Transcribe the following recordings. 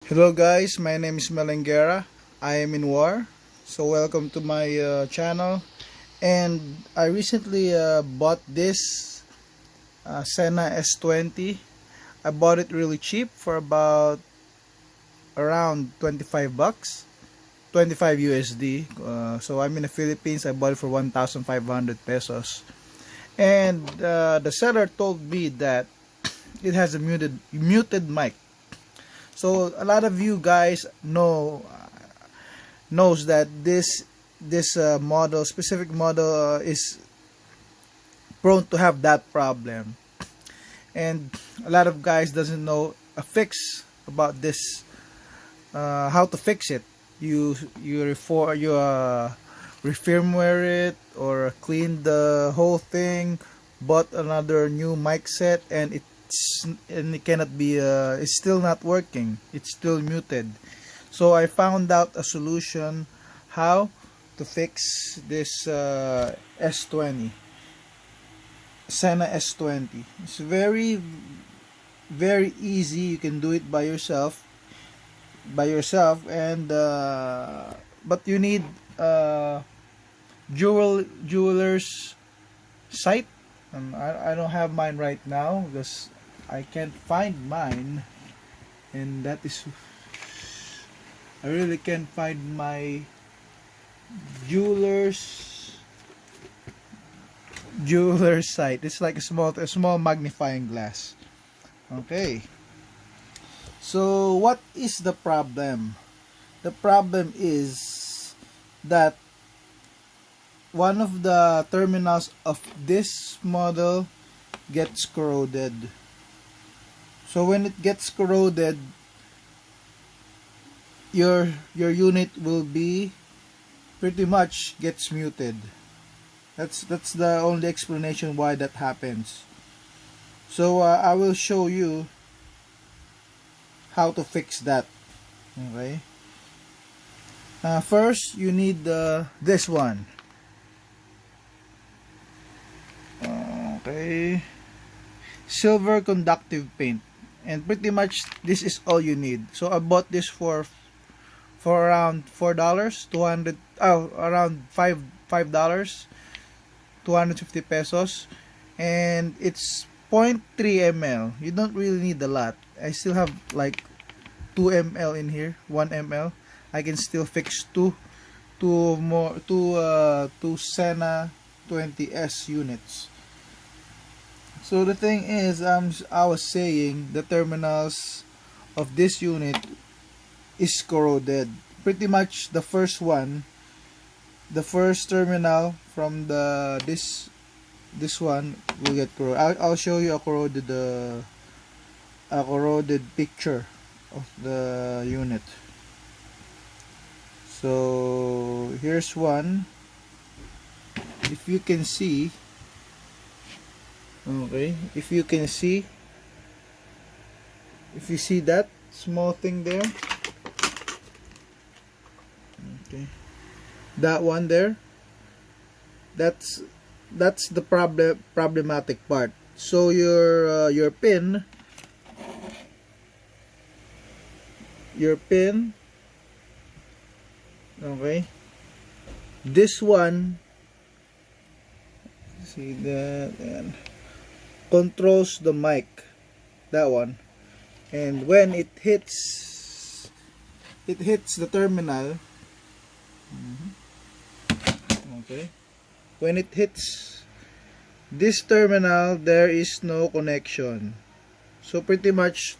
Hello guys, my name is Melengera. I am in war. So welcome to my channel. And I recently bought this Sena S20. I bought it really cheap for about around 25 bucks. 25 USD. So I'm in the Philippines. I bought it for 1,500 pesos. And the seller told me that it has a muted mic. So a lot of you guys knows that this specific model is prone to have that problem, and a lot of guys doesn't know a fix about this, how to fix it. You refirmware it or clean the whole thing, bought another new mic set, and it cannot be it's still not working, it's still muted. So I found out a solution how to fix this S20 Sena S20. It's very easy. You can do it by yourself and but you need jeweler's site. I don't have mine right now because I can't find mine, and that is, I really can't find my jeweler's site. It's like a small magnifying glass. Okay, so what is the problem? The problem is that one of the terminals of this model gets corroded. So when it gets corroded, your unit will be pretty much gets muted. That's the only explanation why that happens. So I will show you how to fix that. Okay. First, you need this one. Okay. Silver Conductive Paint. And pretty much this is all you need. So I bought this for around $4, around $5, 250 pesos, and it's 0.3 ml. You don't really need a lot. I still have like 2 ml in here, 1 ml. I can still fix two Sena 20s units. So the thing is, I was saying the terminals of this unit is corroded. Pretty much the first one, the first terminal from this one will get corroded. I'll show you a corroded picture of the unit. So here's one. If you can see. Okay, if you see that small thing there, okay, that one there, that's the problematic part. So your pin, okay, this one, see that, and controls the mic, that one, and when it hits the terminal, okay, when it hits this terminal, there is no connection. So pretty much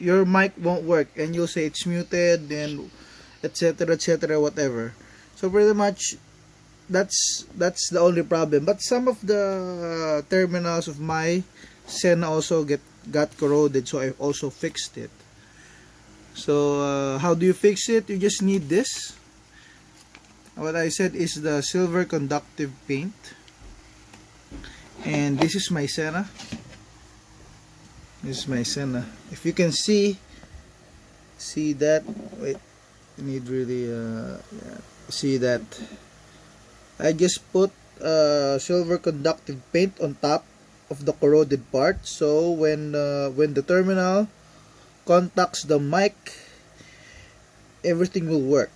your mic won't work, and you'll say it's muted and etc, whatever. So pretty much that's the only problem. But some of the terminals of my Sena also got corroded, so I also fixed it. So how do you fix it? You just need this. What I said is the Silver Conductive Paint, and this is my Sena. This is my Sena. If you can see that, wait, you need really see that. I just put silver conductive paint on top of the corroded part, so when the terminal contacts the mic, everything will work.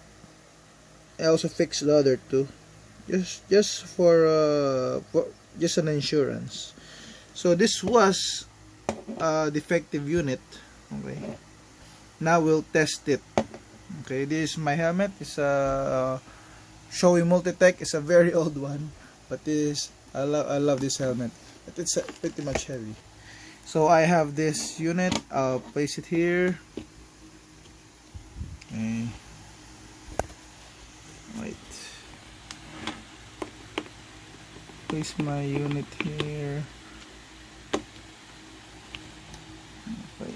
I also fixed the other two, just for just an insurance. So this was a defective unit. Okay, now we'll test it. Okay, this is my helmet. It's a Shoei Multitech. It's a very old one, but I love this helmet. But it's pretty much heavy. So I have this unit. I'll place it here. Okay. Wait. Place my unit here. Okay.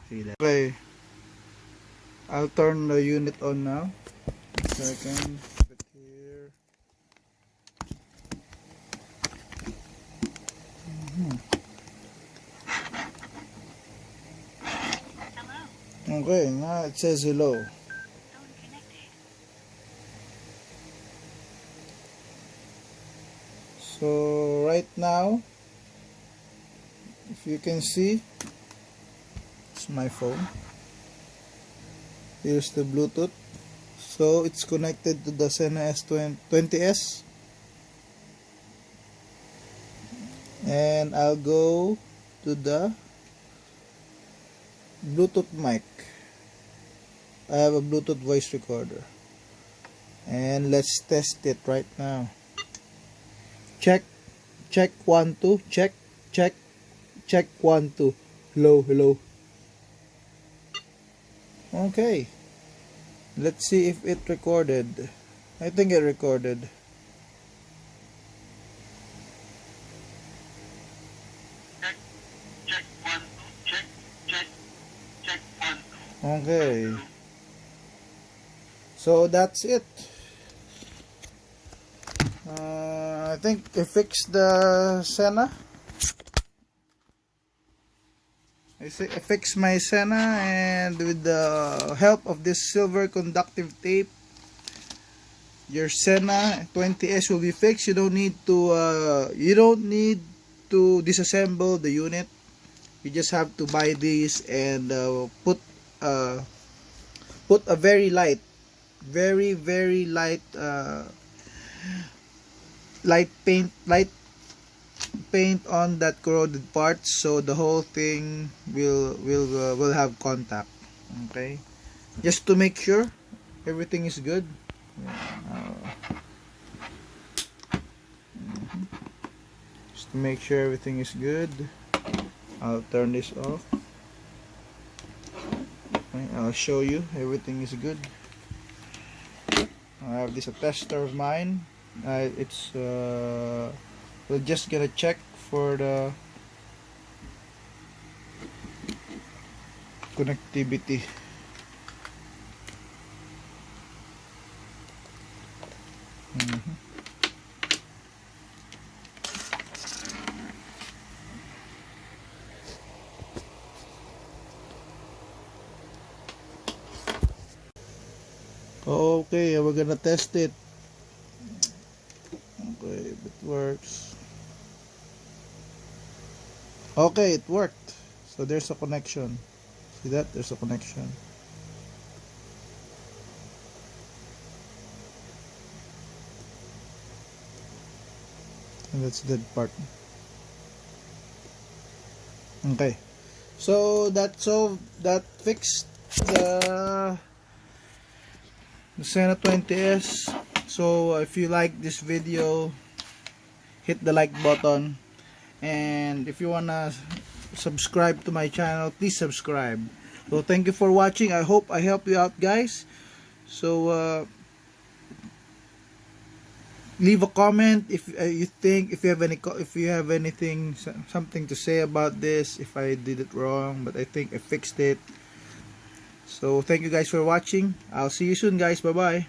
See that? Okay. I'll turn the unit on now. Second. Put it here. Hello. Okay, now it says hello. So right now, if you can see, it's my phone. Here's the Bluetooth. So it's connected to the Sena 20s. And I'll go to the Bluetooth mic. I have a Bluetooth voice recorder. And let's test it right now. Check 1 2, check 1 2. Hello. Okay, let's see if it recorded. I think it recorded. Check 1 2, check 1 2. Okay, so that's it. I think I fixed the Sena. I fixed my Sena, and with the help of this silver conductive tape, your Sena 20s will be fixed. You don't need to disassemble the unit. You just have to buy these and put a very light paint on that corroded part, so the whole thing will have contact. Okay, just to make sure everything is good. Just to make sure everything is good, I'll turn this off. Okay, I'll show you everything is good. I have this a tester of mine. We're just gonna check for the connectivity. Okay, we're gonna test it. Okay, if it works. Okay, it worked. So there's a connection. See that? There's a connection. And that's the dead part. Okay. So that fixed the Sena 20s. So if you like this video, hit the like button, and if you wanna subscribe to my channel, please subscribe. So thank you for watching. I hope I helped you out, guys. So leave a comment if you think, if you have anything, something to say about this, if I did it wrong, but I think I fixed it. So thank you guys for watching. I'll see you soon, guys. Bye bye.